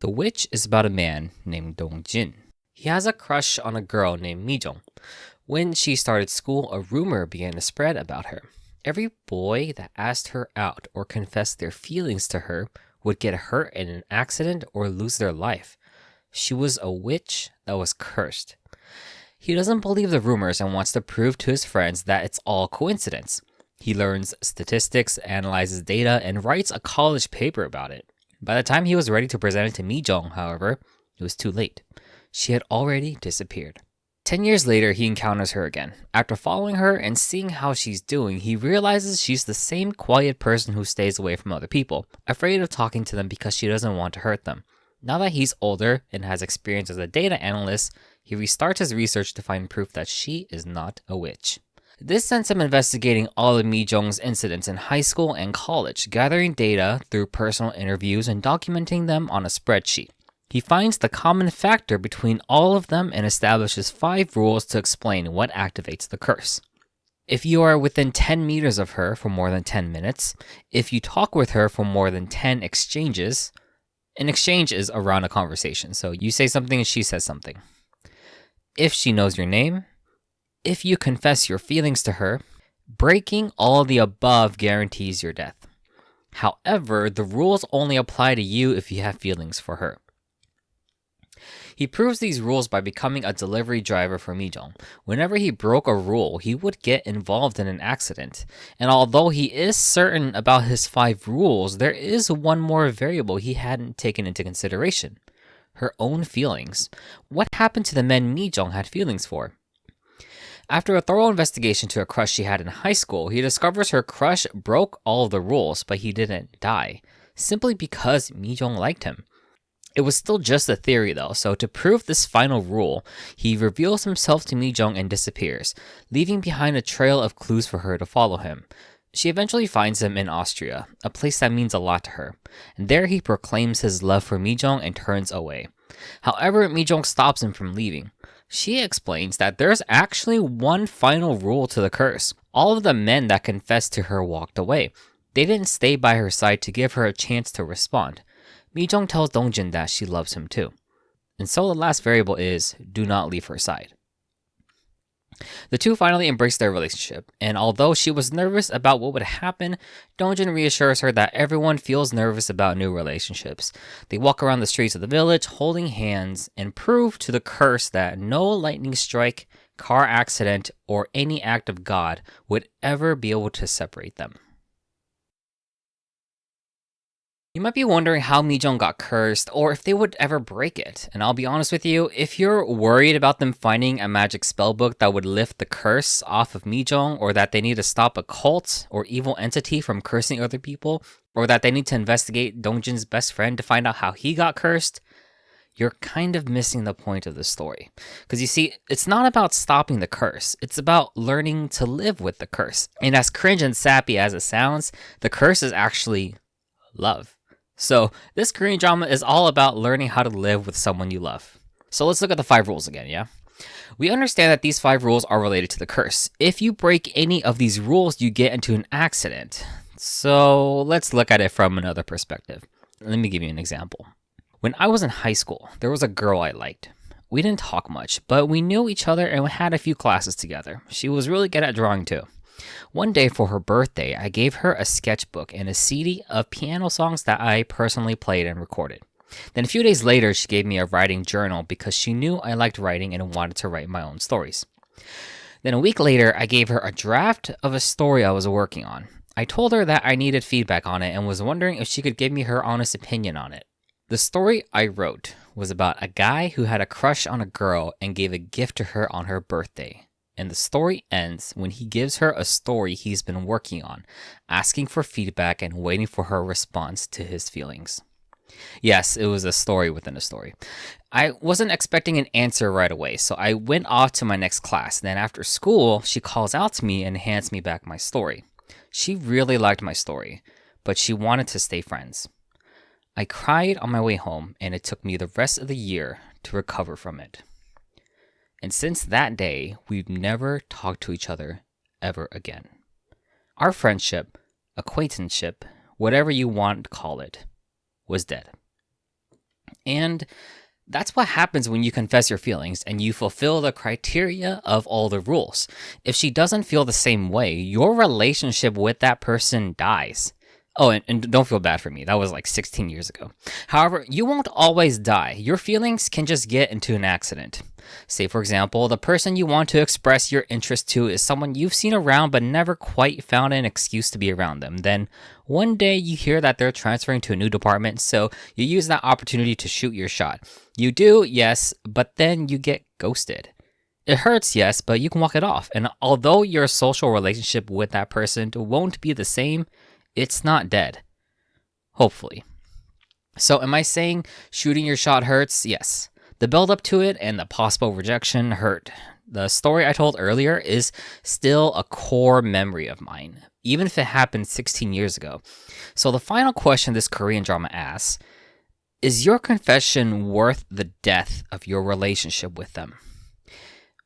The Witch is about a man named Dongjin. He has a crush on a girl named Mijong. When she started school, a rumor began to spread about her. Every boy that asked her out or confessed their feelings to her would get hurt in an accident or lose their life. She was a witch that was cursed. He doesn't believe the rumors and wants to prove to his friends that it's all coincidence. He learns statistics, analyzes data, and writes a college paper about it. By the time he was ready to present it to Mijong, however, it was too late. She had already disappeared. 10 years later, he encounters her again. After following her and seeing how she's doing, he realizes she's the same quiet person who stays away from other people, afraid of talking to them because she doesn't want to hurt them. Now that he's older and has experience as a data analyst, he restarts his research to find proof that she is not a witch. This sends him investigating all of Mijong's incidents in high school and college, gathering data through personal interviews and documenting them on a spreadsheet. He finds the common factor between all of them and establishes 5 rules to explain what activates the curse. If you are within 10 meters of her for more than 10 minutes, if you talk with her for more than 10 exchanges, an exchange is around a conversation, so you say something and she says something. If she knows your name, if you confess your feelings to her, breaking all the above guarantees your death. However, the rules only apply to you if you have feelings for her. He proves these rules by becoming a delivery driver for Mijong. Whenever he broke a rule, he would get involved in an accident. And although he is certain about his 5 rules, there is one more variable he hadn't taken into consideration. Her own feelings. What happened to the men Mijong had feelings for? After a thorough investigation to a crush she had in high school, he discovers her crush broke all of the rules, but he didn't die, simply because Mijong liked him. It was still just a theory though, so to prove this final rule, he reveals himself to Mijong and disappears, leaving behind a trail of clues for her to follow him. She eventually finds him in Austria, a place that means a lot to her, and there he proclaims his love for Mijong and turns away. However, Mijong stops him from leaving. She explains that there's actually one final rule to the curse. All of the men that confessed to her walked away. They didn't stay by her side to give her a chance to respond. Mijong tells Dongjin that she loves him too. And so the last variable is, do not leave her side. The two finally embrace their relationship, and although she was nervous about what would happen, Dongjin reassures her that everyone feels nervous about new relationships. They walk around the streets of the village holding hands and prove to the curse that no lightning strike, car accident, or any act of God would ever be able to separate them. You might be wondering how Mijong got cursed, or if they would ever break it. And I'll be honest with you, if you're worried about them finding a magic spellbook that would lift the curse off of Mijong, or that they need to stop a cult or evil entity from cursing other people, or that they need to investigate Dongjin's best friend to find out how he got cursed, you're kind of missing the point of the story. Because you see, it's not about stopping the curse, it's about learning to live with the curse. And as cringe and sappy as it sounds, the curse is actually love. So this Korean drama is all about learning how to live with someone you love. So let's look at the 5 rules again, yeah? We understand that these 5 rules are related to the curse. If you break any of these rules, you get into an accident. So let's look at it from another perspective. Let me give you an example. When I was in high school, there was a girl I liked. We didn't talk much, but we knew each other and we had a few classes together. She was really good at drawing too. One day for her birthday, I gave her a sketchbook and a CD of piano songs that I personally played and recorded. Then a few days later, she gave me a writing journal because she knew I liked writing and wanted to write my own stories. Then a week later, I gave her a draft of a story I was working on. I told her that I needed feedback on it and was wondering if she could give me her honest opinion on it. The story I wrote was about a guy who had a crush on a girl and gave a gift to her on her birthday. And the story ends when he gives her a story he's been working on, asking for feedback and waiting for her response to his feelings. Yes, it was a story within a story. I wasn't expecting an answer right away, so I went off to my next class. Then after school, she calls out to me and hands me back my story. She really liked my story, but she wanted to stay friends. I cried on my way home, and it took me the rest of the year to recover from it. And since that day, we've never talked to each other ever again. Our friendship, acquaintanceship, whatever you want to call it, was dead. And that's what happens when you confess your feelings and you fulfill the criteria of all the rules. If she doesn't feel the same way, your relationship with that person dies. Oh, and don't feel bad for me. That was like 16 years ago. However, you won't always die. Your feelings can just get into an accident. Say, for example, the person you want to express your interest to is someone you've seen around but never quite found an excuse to be around them. Then one day you hear that they're transferring to a new department, so you use that opportunity to shoot your shot. You do, yes, but then you get ghosted. It hurts, yes, but you can walk it off. And although your social relationship with that person won't be the same, it's not dead. Hopefully. So am I saying shooting your shot hurts? Yes. The build up to it and the possible rejection hurt. The story I told earlier is still a core memory of mine, even if it happened 16 years ago. So the final question this Korean drama asks, is your confession worth the death of your relationship with them?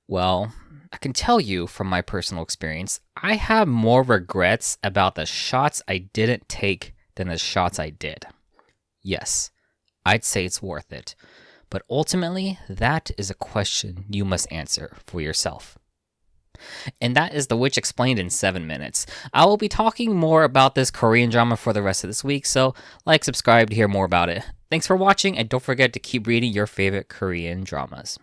Well, I can tell you from my personal experience, I have more regrets about the shots I didn't take than the shots I did. Yes, I'd say it's worth it. But ultimately, that is a question you must answer for yourself. And that is The Witch Explained in 7 minutes. I will be talking more about this Korean drama for the rest of this week, so like, subscribe to hear more about it. Thanks for watching, and don't forget to keep reading your favorite Korean dramas.